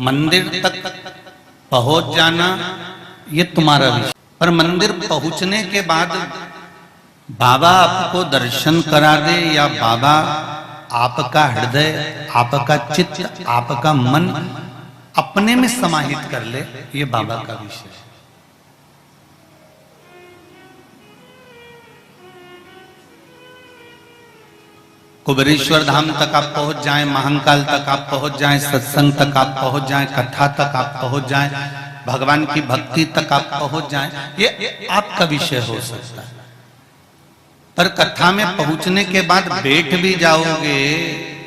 मंदिर तक पहुंच जाना ये तुम्हारा विषय, पर मंदिर पहुंचने के बाद बाबा आपको दर्शन करा दे या बाबा आपका हृदय, आपका चित्त, आपका मन अपने में समाहित कर ले, ये बाबा का विषय है। कुबेरेश्वर धाम तक आप पहुंच जाएं, महाकाल तक आप पहुंच जाएं, सत्संग तक आप पहुंच जाएं, कथा तक आप पहुंच जाएं, भगवान की भक्ति तक आप पहुंच जाएं, ये आपका विषय हो सकता है। पर कथा में पहुंचने के बाद बैठ भी जाओगे,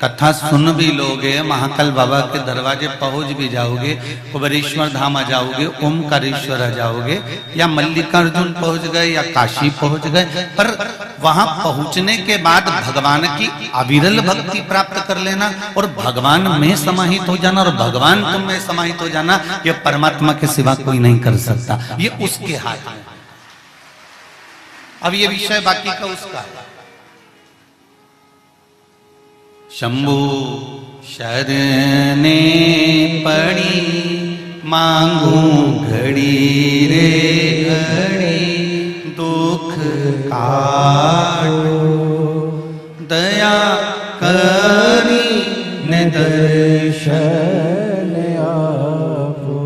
कथा सुन भी लोगे, महाकाल बाबा के दरवाजे पहुंच भी जाओगे, कुबेरेश्वर धाम आ जाओगे, ओमकारेश्वर आ जाओगे, या मल्लिकार्जुन पहुंच गए या काशी पहुंच गए, पर वहां पहुंचने के बाद भगवान की अविरल भक्ति प्राप्त कर लेना और भगवान में समाहित हो जाना, और भगवान तुम में समाहित हो जाना, ये परमात्मा के सिवा कोई नहीं कर सकता, ये उसके हाथ में। अब ये विषय बाकी का उसका है। शंभु शरणे पड़ी मांगू घड़ी रे घड़ी, दुख काटो दया करी ने दर्शन आपो,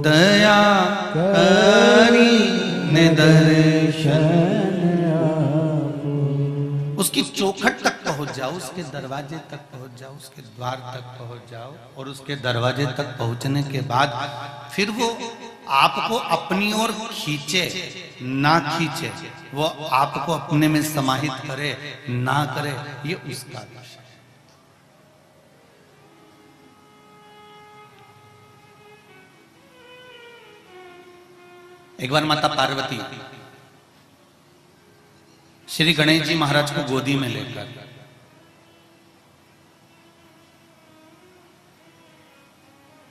दया करी ने दर्शन आपो। उसकी चौखट तक पहुंच जाओ, उसके दरवाजे तक पहुंच जाओ, उसके द्वार तक पहुंच जाओ, और उसके दरवाजे तक पहुंचने के बाद फिर वो आपको अपनी ओर खींचे ना खींचे, वो आपको अपने में समाहित करे ना करे, ये उसका विषय। एक बार माता पार्वती श्री गणेश जी महाराज को गोदी में लेकर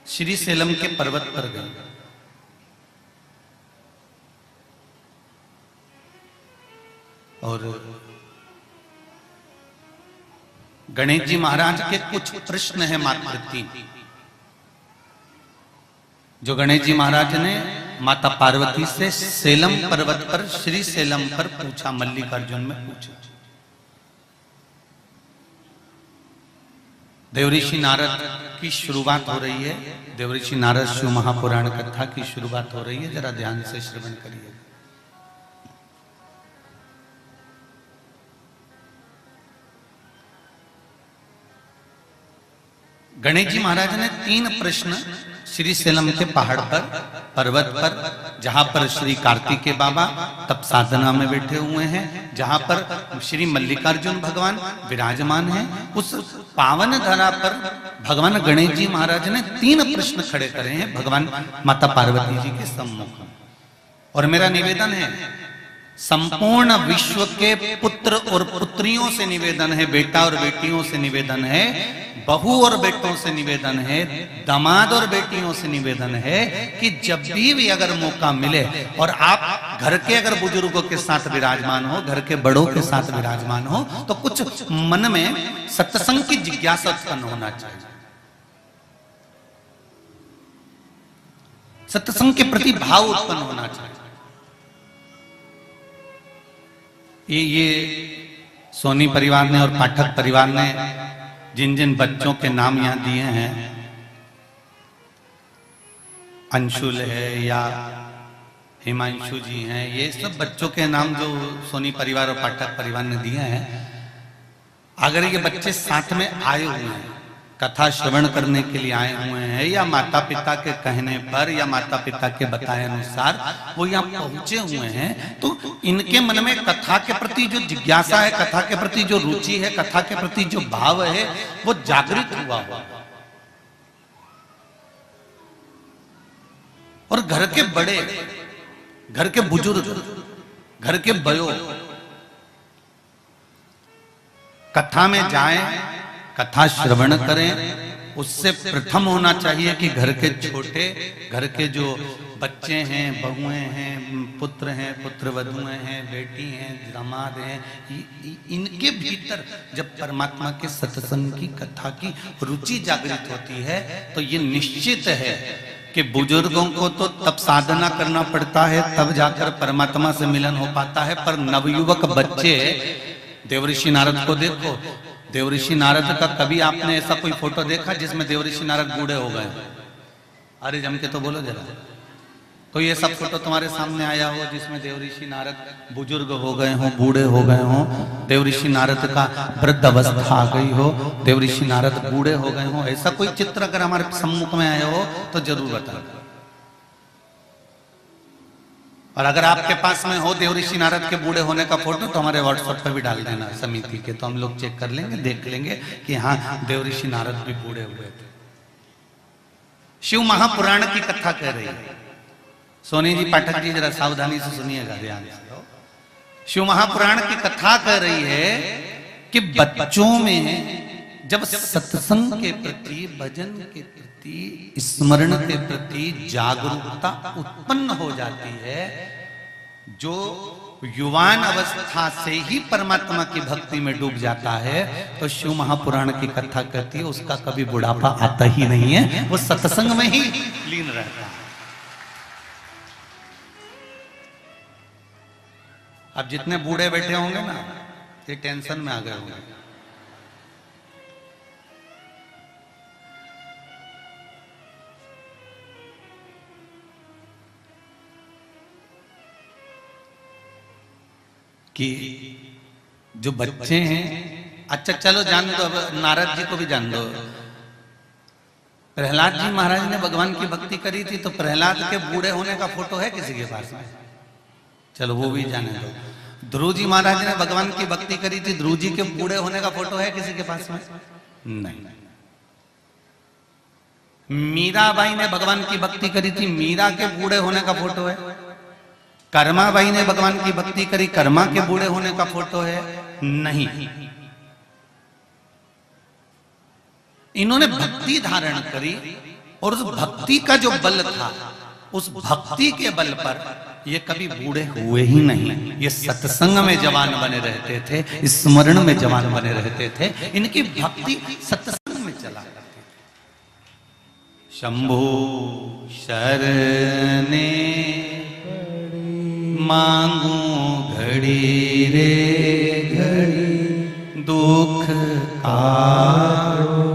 श्री सेलम के पर्वत पर गए, और गणेश जी महाराज के कुछ प्रश्न है मात्र 3, जो गणेश जी महाराज ने माता पार्वती से सेलम पर्वत पर, श्री सेलम पर पूछा, मल्लिकार्जुन में पूछा। देवऋषि नारद की शुरुआत हो रही है, देवऋषि नारद शिव महापुराण कथा की शुरुआत हो रही है, जरा ध्यान से श्रवण करिए। गणेश जी महाराज ने 3 प्रश्न श्री सेलम के पहाड़ पर, पर्वत पर, जहां पर श्री कार्तिकेय बाबा तप साधना में बैठे हुए हैं, जहां पर श्री मल्लिकार्जुन भगवान विराजमान हैं, उस पावन धरा पर भगवान गणेश जी महाराज ने 3 प्रश्न खड़े करे हैं भगवान माता पार्वती जी के सम्मुख। और मेरा निवेदन है, संपूर्ण विश्व के पुत्र और पुत्रियों से निवेदन है, बेटा और बेटियों से निवेदन है, बहू और बेटों से निवेदन है, दामाद और बेटियों से निवेदन है कि जब भी अगर मौका मिले और आप घर के अगर बुजुर्गों के साथ विराजमान हो, घर के बड़ों के साथ विराजमान हो, तो कुछ मन में सत्संग की जिज्ञासा उत्पन्न होना चाहिए, सत्संग के प्रति भाव उत्पन्न होना चाहिए। ये सोनी परिवार ने और पाठक परिवार ने जिन जिन बच्चों के नाम यहां दिए हैं, अंशुल है या हिमांशु जी हैं, ये सब बच्चों के नाम जो सोनी परिवार और पाठक परिवार ने दिए हैं, अगर ये बच्चे साथ में आए हुए हैं, कथा श्रवण करने के लिए आए हुए हैं, या माता पिता के कहने पर या माता पिता के बताए अनुसार वो यहाँ पहुंचे हुए हैं, तो इनके मन में कथा के प्रति जो जिज्ञासा है, कथा के प्रति जो रुचि है, कथा के प्रति जो भाव है, वो जागृत हुआ हुआ। और घर के बड़े, घर के बुजुर्ग, घर के बड़ों कथा में जाएं, कथा श्रवण करें, उससे प्रथम होना चाहिए कि घर के छोटे, घर के जो बच्चे हैं, बहुएं हैं, पुत्र हैं, पुत्रवधुएं हैं, बेटी हैं, दामाद हैं, इनके भीतर जब परमात्मा के सत्संग की कथा की रुचि जागृत होती है तो ये निश्चित है कि बुजुर्गों को तो तब साधना करना पड़ता है, तब जाकर परमात्मा से मिलन हो पाता है। पर नवयुवक बच्चे, देवऋषि नारद को देखो, देवऋषि नारद का कभी आपने ऐसा कोई फोटो देखा जिसमें देवऋषि नारद बूढ़े हो गए? अरे जम के तो बोलो जरा, कोई ऐसा फोटो तुम्हारे सामने आया हो जिसमें देवऋषि नारद बुजुर्ग हो गए हो, बूढ़े हो गए हो, देवऋषि नारद का वृद्ध अवस्था आ गई हो, देवऋषि नारद बूढ़े हो गए हो? ऐसा कोई चित्र अगर हमारे सम्मुख में आया हो तो जरूर बताना। और अगर आपके पास में हो देवऋषि नारद के बूढ़े होने का फोटो तो हमारे व्हाट्सएप पे भी डाल देना समिति के, तो हम लोग चेक कर लेंगे, देख लेंगे कि हाँ देवऋषि नारद भी बूढ़े हुए थे। शिव महापुराण की कथा कह रही है, सोनी जी पाठक जी जरा सावधानी से सुनिएगा, ध्यान से। शिव महापुराण की कथा कह रही है कि बच्चों में जब सत्संग के प्रति, भजन के प्रति, स्मरण के प्रति जागरूकता उत्पन्न हो जाती है, जो युवान अवस्था से ही परमात्मा की भक्ति में डूब जाता है, तो शिव महापुराण की कथा कहती है उसका कभी बुढ़ापा आता ही नहीं है, वो सत्संग में ही लीन रहता है। अब जितने बूढ़े बैठे होंगे ना, ये टेंशन में आ गए होंगे। कि जो बच्चे हैं, अच्छा चलो जान दो, अब नारद जी को भी जान दो। प्रहलाद जी महाराज ने भगवान की भक्ति करी थी, तो प्रहलाद के बूढ़े होने का फोटो है किसी के पास में? चलो वो भी जाने दो। ध्रुव जी महाराज ने भगवान की भक्ति करी थी, ध्रुव जी के बूढ़े होने का फोटो है किसी के पास में? नहीं। मीराबाई ने भगवान की भक्ति करी थी, मीरा के बूढ़े होने का फोटो है? कर्माबाई ने भगवान की भक्ति करी, कर्मा के बूढ़े होने का फोटो है? नहीं। इन्होंने भक्ति धारण करी और उस भक्ति का जो बल था, उस भक्ति के बल पर ये कभी बूढ़े हुए ही नहीं। ये सत्संग में जवान बने रहते थे, स्मरण में जवान बने रहते थे, इनकी भक्ति सत्संग में चला करती थी। शंभो शरणे मांगू घड़ी रे घड़ी, दुख आरो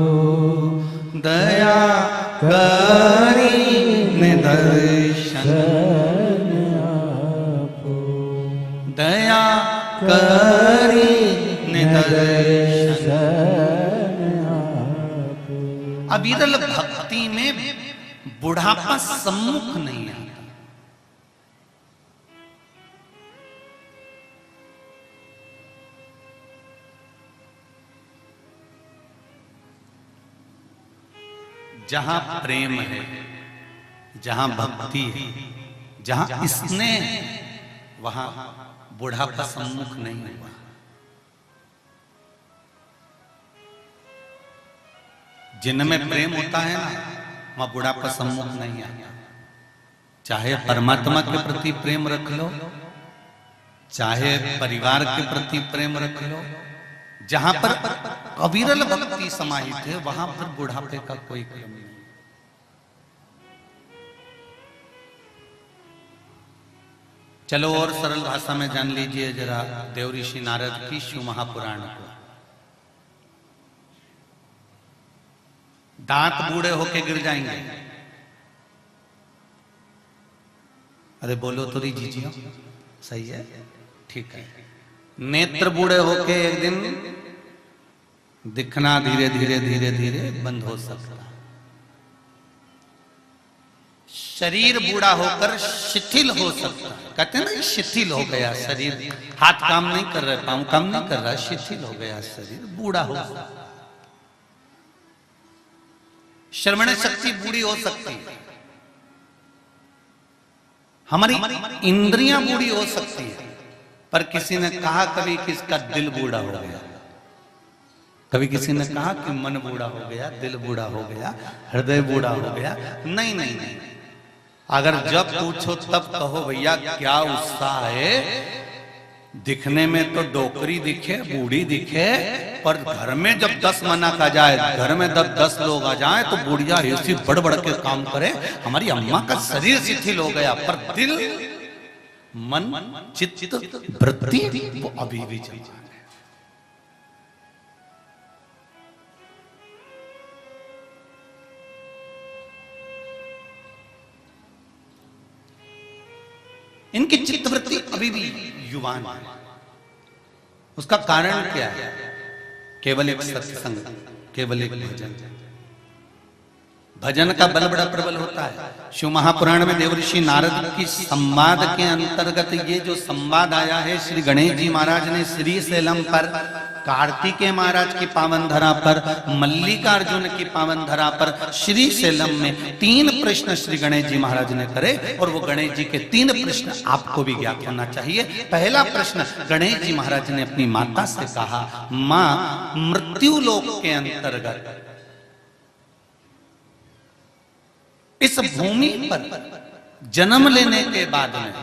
दया करी निदर्शन, दया करी निदर्शन। अविरल भक्ति में बुढ़ापा सम्मुख नहीं आता। जहां प्रेम है, जहां भक्ति है, जहां स्नेह है, वहां बुढ़ापा सम्मुख नहीं हुआ। जिनमें प्रेम होता है ना, वहां बुढ़ापा सम्मुख नहीं आता। चाहे परमात्मा के प्रति प्रेम रख लो, चाहे परिवार के प्रति प्रेम रख लो, जहां पर अविरल भक्ति समाहित है वहां पर बुढ़ापे का कोई क्रम नहीं। चलो और सरल भाषा में जान लीजिए जरा देवऋषि नारद की शिव महापुराण को। दांत बूढ़े होके गिर जाएंगे, अरे बोलो तो जीजियो, सही है, ठीक है। नेत्र बूढ़े होके एक दिन दिखना धीरे धीरे धीरे धीरे बंद हो सकता है। शरीर बूढ़ा होकर शिथिल हो सकता है, कहते हैं ना शिथिल हो गया शरीर, हाथ काम नहीं कर रहा, पांव काम नहीं कर रहा, शिथिल हो गया शरीर, बूढ़ा हो सकता है। श्रवण शक्ति बूढ़ी हो सकती है, हमारी इंद्रियां बूढ़ी हो सकती है, पर किसी ने कहा कभी कि इसका दिल बूढ़ा हो गया, कभी किसी ने कहा कि मन बूढ़ा हो गया, दिल बूढ़ा हो गया, हृदय बूढ़ा हो गया? नहीं नहीं नहीं। अगर जब पूछो तब कहो भैया क्या उत्साह है, दिखने में तो डोकरी दिखे, बूढ़ी दिखे, पर घर में जब 10 मना का जाए, घर में जब 10 लोग आ जाए तो बुढ़िया ऐसी बढ़ बढ़ के काम करे। हमारी अम्मा का शरीर शिथिल हो गया, पर दिल, मन, चित्त, वृत्ति वो अभी भी चल रहा है। इनकी चित्तवृत्ति अभी भी युवान है। उसका कारण क्या है? केवल एक सत्संग, केवल एक भजन। भजन का बल बड़ा प्रबल होता है। शिव महापुराण में देवऋषि नारद की संवाद के अंतर्गत ये जो संवाद आया है, श्री गणेश जी महाराज ने श्री सैलम पर, कार्तिकेय महाराज की पावन धरा पर, मल्लिकार्जुन की पावन धरा पर, श्री सैलम में 3 प्रश्न श्री गणेश जी महाराज ने करे। और वो गणेश जी के 3 प्रश्न आपको भी ज्ञात होना चाहिए। पहला प्रश्न गणेश जी महाराज ने अपनी माता से कहा, मां, मृत्यु लोक के अंतर्गत इस भूमि पर जन्म लेने के बाद में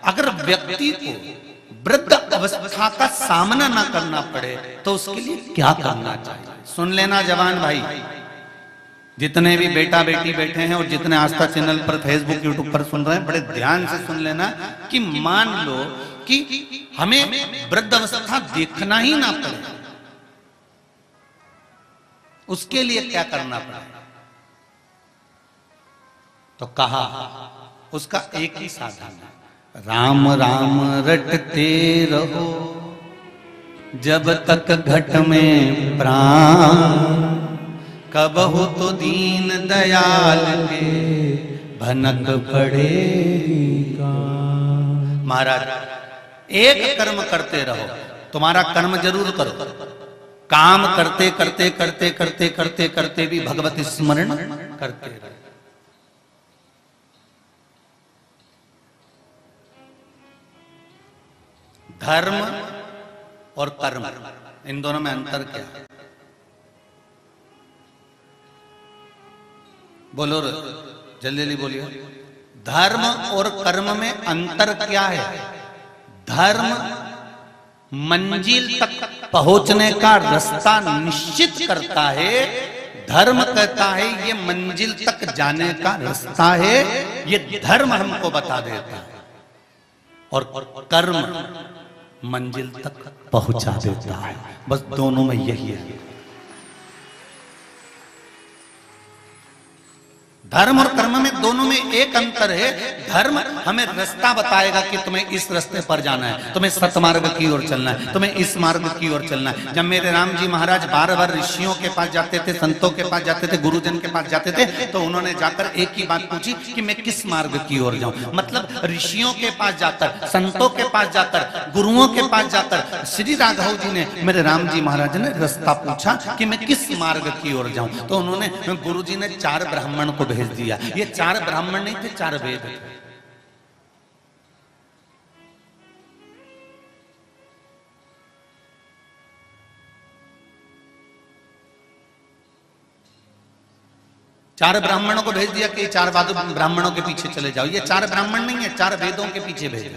अगर व्यक्ति को वृद्ध अवस्था का सामना ना करना पड़े तो उसके लिए क्या करना चाहिए? सुन लेना जवान भाई, जितने भी बेटा बेटी बैठे हैं और जितने आस्था चैनल पर, फेसबुक, यूट्यूब पर सुन रहे हैं, बड़े ध्यान से सुन लेना कि मान लो कि हमें वृद्ध अवस्था देखना ही ना पड़े, उसके लिए क्या करना पड़े? तो कहा उसका एक ही साधन है, राम राम रटते रहो जब तक घट में प्राण, कब हो तो दीन दयाल के भनक पड़ेगा। महाराज, एक कर्म करते रहो, तुम्हारा कर्म जरूर करो, काम करते करते करते करते करते करते भी भगवत स्मरण करते रहो। धर्म और कर्म, इन दोनों में अंतर क्या है? बोलो जल्दी जल्दी बोलिए। धर्म और कर्म में अंतर क्या है? धर्म मंजिल तक पहुंचने का रास्ता निश्चित करता है। धर्म कहता है ये मंजिल तक जाने का रास्ता है, ये धर्म हमको बता देता है। और कर्म मंजिल तक पहुंचा देता है। बस दोनों में यही है। धर्म और कर्म में दोनों में एक अंतर है। धर्म हमें रास्ता बताएगा कि तुम्हें इस रास्ते पर जाना है, तुम्हें सतमार्ग की ओर चलना है, तुम्हें इस मार्ग की ओर चलना है। जब मेरे राम जी महाराज बार बार ऋषियों के पास जाते थे, संतों के पास जाते थे, गुरुजन के पास जाते थे, तो उन्होंने जाकर एक ही बात पूछी कि मैं किस मार्ग की ओर जाऊं। मतलब ऋषियों के पास जाकर, संतों के पास जाकर, गुरुओं के पास जाकर श्री राघव जी ने, मेरे राम जी महाराज ने रास्ता पूछा कि मैं किस मार्ग की ओर जाऊं। तो उन्होंने, गुरु जी ने 4 ब्राह्मण को भेज दिया। ये 4 ब्राह्मण नहीं थे, 4 वेद थे। चार ब्राह्मणों को भेज दिया कि 4 ब्राह्मणों के पीछे चले जाओ। ये 4 ब्राह्मण नहीं है, 4 वेदों के पीछे भेजा।